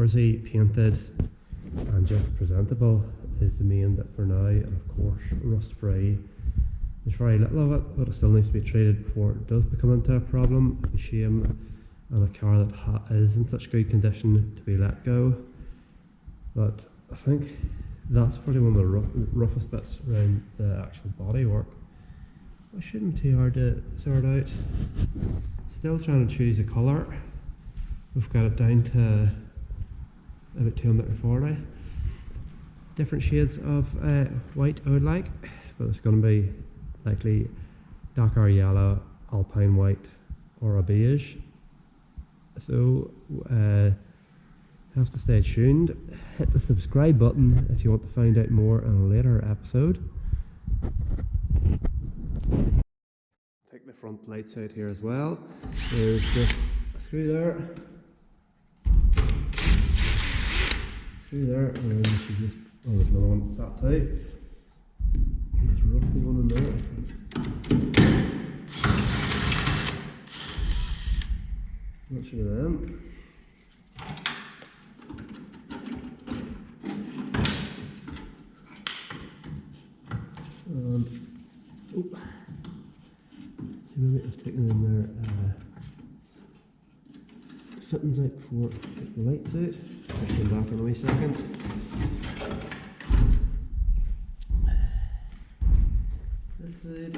outdoorsy, painted and just presentable is the main bit for now, and of course rust free. There's very little of it, but it still needs to be treated before it does become into a problem. It's a shame on a car that is in such good condition to be let go. But I think that's probably one of the roughest bits around the actual body work. It shouldn't be too hard to sort out. Still trying to choose a colour. We've got it down to about 240 different shades of white I would like, but it's going to be likely darker yellow, alpine white or a beige. So have to stay tuned. Hit the subscribe button if you want to find out more in a later episode. Take the front lights out here as well. There's just a screw there, and then you should just, oh, there's another one that's that tight. There's a rusty one in there. Not sure of them. And oh, maybe I've taken in their fittings out before I take the lights out. I'll come back in a wee second. This side.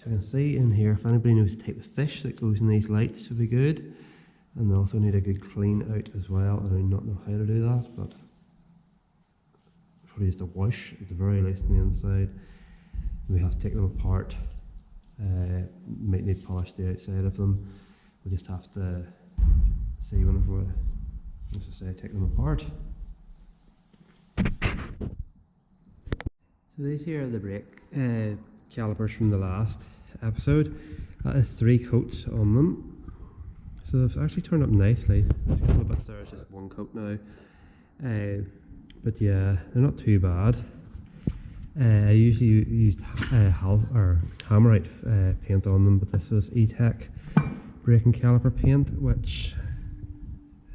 So you can see in here, if anybody knows the type of fish that goes in these lights would be good. And they also need a good clean out as well. I do not know how to do that, but probably just a wash at the very least on the inside. We have to take them apart. Might need polish the outside of them. We'll just have to see whenever we, as I say, take them apart. So these here are the brake calipers from the last episode. That is 3 coats on them. So they've actually turned up nicely. There's a couple of bits there, it's just 1 coat now. But yeah, they're not too bad. I usually used Hammerite paint on them, but this was E30 braking caliper paint, which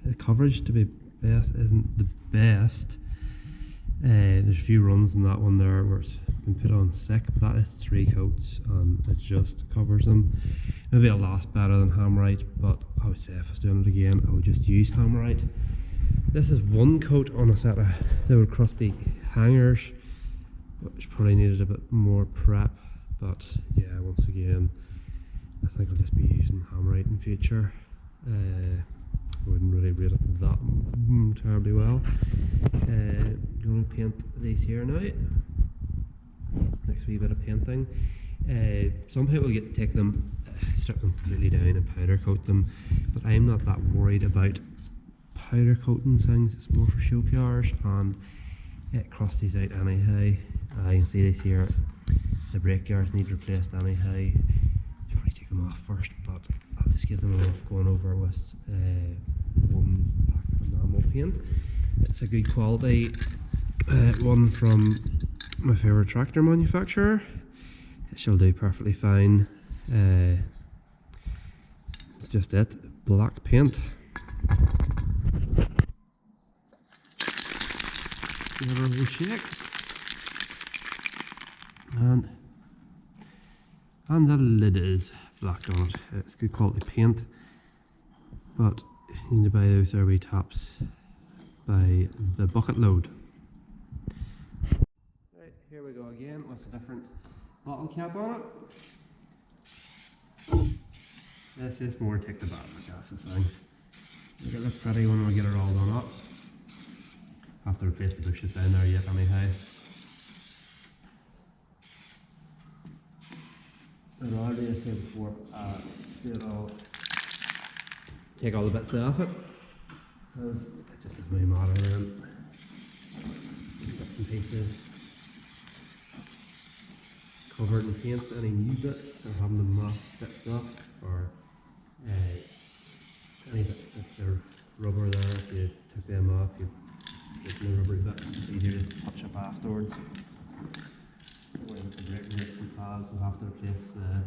the coverage to be best isn't the best. There's a few runs in that one there where it's been put on sick, but that is 3 coats and it just covers them. Maybe it'll last better than Hammerite, but I would say if I was doing it again I would just use Hammerite. This is 1 coat on a set of the old crusty hangers, which probably needed a bit more prep, but yeah, once again I think I'll just be using Hammerite in future. I wouldn't really rate it that terribly well. Going to paint these here now. Next wee bit of painting. Some people take them, strip them completely down and powder coat them, but I'm not that worried about powder coating things. It's more for show cars, and it cross these out anyhow. You can see these here, the brake guards need replaced anyhow. Probably take them off first, but I'll just give them a rough going over with 1 pack of enamel paint. It's a good quality one from my favourite tractor manufacturer. It shall do perfectly fine. It's just it, black paint. Give it a little shake. And the lid is black on it. It's good quality paint, but you need to buy those wee tops by the bucket load. Right, here we go again with a different bottle cap on it. This is more take the bottom, that's the thing. Look at this pretty when we get it all done up. Have to replace the bushes down there yet anyhow. another day I said before, take all the bits off it, because it just doesn't really matter then. Bits and pieces covered in paint, any new bits, or having them stitched up, or any bits if they're rubber there, if you took them off, you get the rubbery bits, it's easier to touch up afterwards. With the brake rates and pads, we'll have to replace the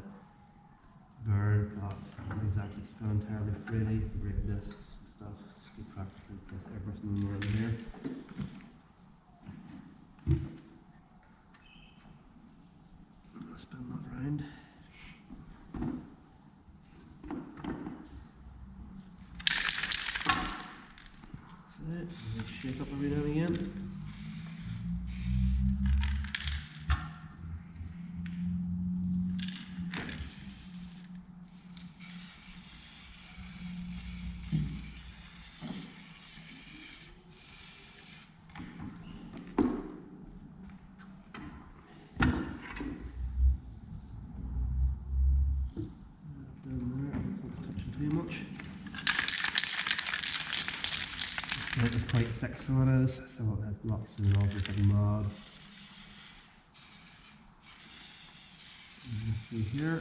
bearing that doesn't exactly spin terribly freely, the brake discs and stuff. Just keep practicing, replace everything around here. Spin that round. That's it. Shake up every now and again. Too much. It's quite thick, so it is, so it blocks in all this like mud. See here.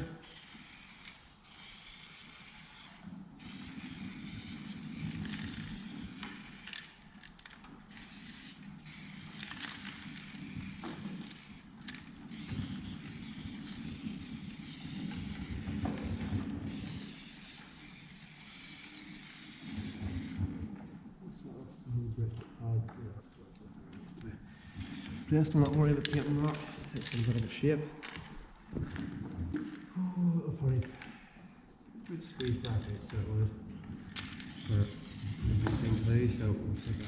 Just not worry about painting that, it's in a bit of a shape. Oh, it'll probably squeeze back out so it would. For everything too, so we'll take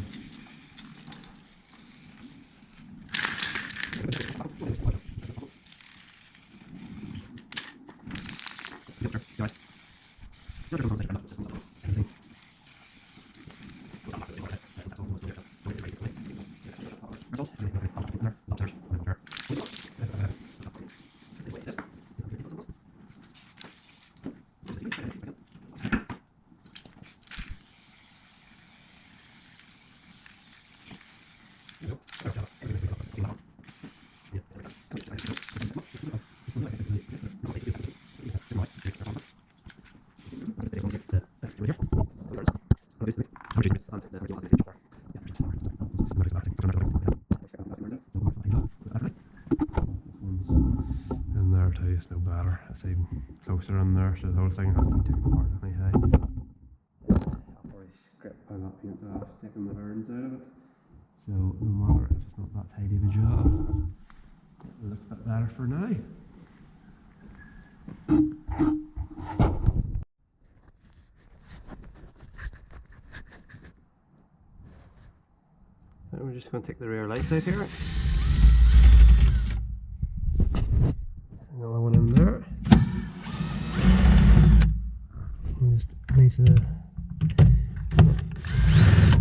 in there too, it's no better. It's even closer in there, so the whole thing has to be taken apart anyhow. I'll probably scrape that paint off, taking the burns out of it. So no matter if it's not that tidy of a job, it'll look a bit better for now. And we're just going to take the rear lights out here. Another one in there. We'll just leave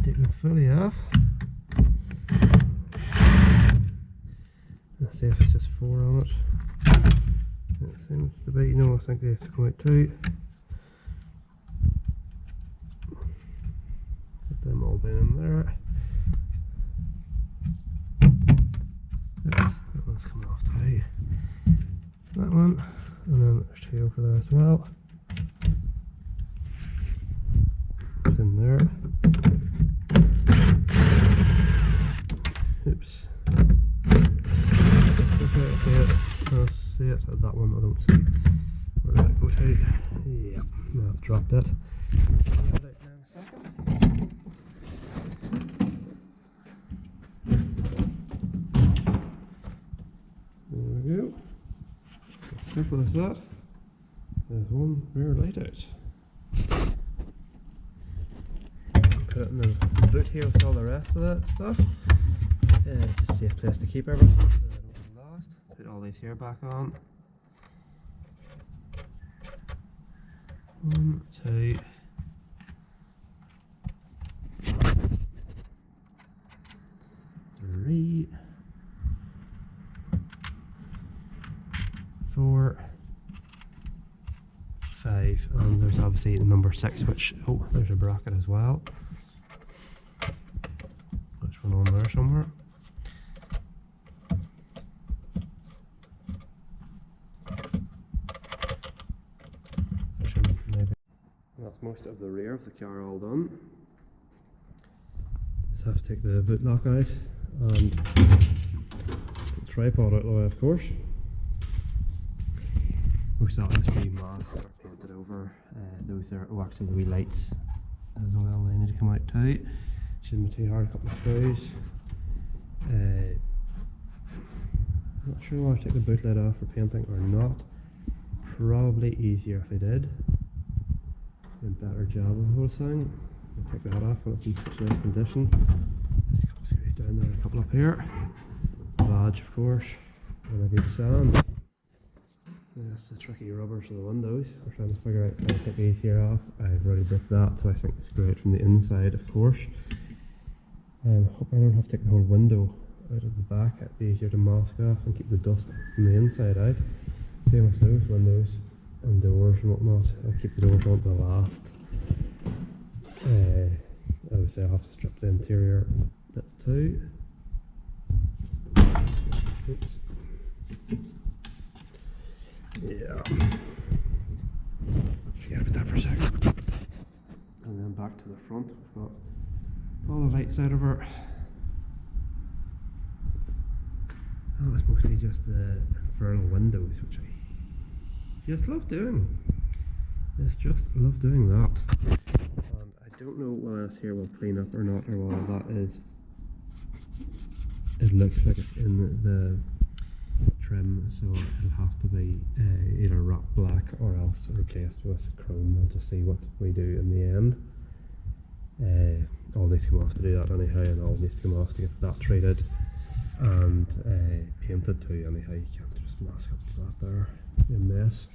take them fully off. Let's see if it's just 4 on it. It seems to be. No, I think they have to come out 2. Put them all down in there. That one's coming off too. That one, and then there's 2 over there as well. It's in there. Oops. I'll see it. That one I don't see. Where did it go to? Yeah, no, I've dropped it. Put it down a second. There we go. As simple as that. There's one rear light out. Put it in the boot here with all the rest of that stuff. It's a safe place to keep everything so I don't get lost. Put all these here back on. 1, 2. 3. 4. 5, and there's obviously the number 6, which, oh, there's a bracket as well. There's one on there somewhere. That's most of the rear of the car all done. Just have to take the boot lock out and the tripod out of the way, of course. Most of that is remasked or painted over. Those are actually the wee lights as well, they need to come out too. Shouldn't be too hard, a couple of screws. I'm not sure whether I take the boot lid off for painting or not. Probably easier if I did. A better job of the whole thing. I'll take that off when it's in such nice condition. Just a couple of screws down there, a couple up here. Badge, of course, and a good sand. That's the tricky rubbers of the windows. We're trying to figure out how to take these here off. I've already bricked that, so I think it's great from the inside, of course. Hope I don't have to take the whole window out of the back. It'd be easier to mask off and keep the dust from the inside out. Same with those windows and doors and whatnot. I'll keep the doors on to the last. Obviously I'll have to strip the interior bits too. Oops. Yeah. Forget about that for a second. And then back to the front, we've got all the lights out of her. Oh, it's mostly just the infernal windows, which I just love doing. Just love doing that. And I don't know whether this here will clean up or not, or whether that is. It looks like it's in the trim, so it'll have to be either rock black or else replaced with chrome. I'll just see what we do in the end. All needs to come off to do that anyhow, and all needs to come off to get that treated and painted too anyhow. You can't just mask up to that there, be a mess.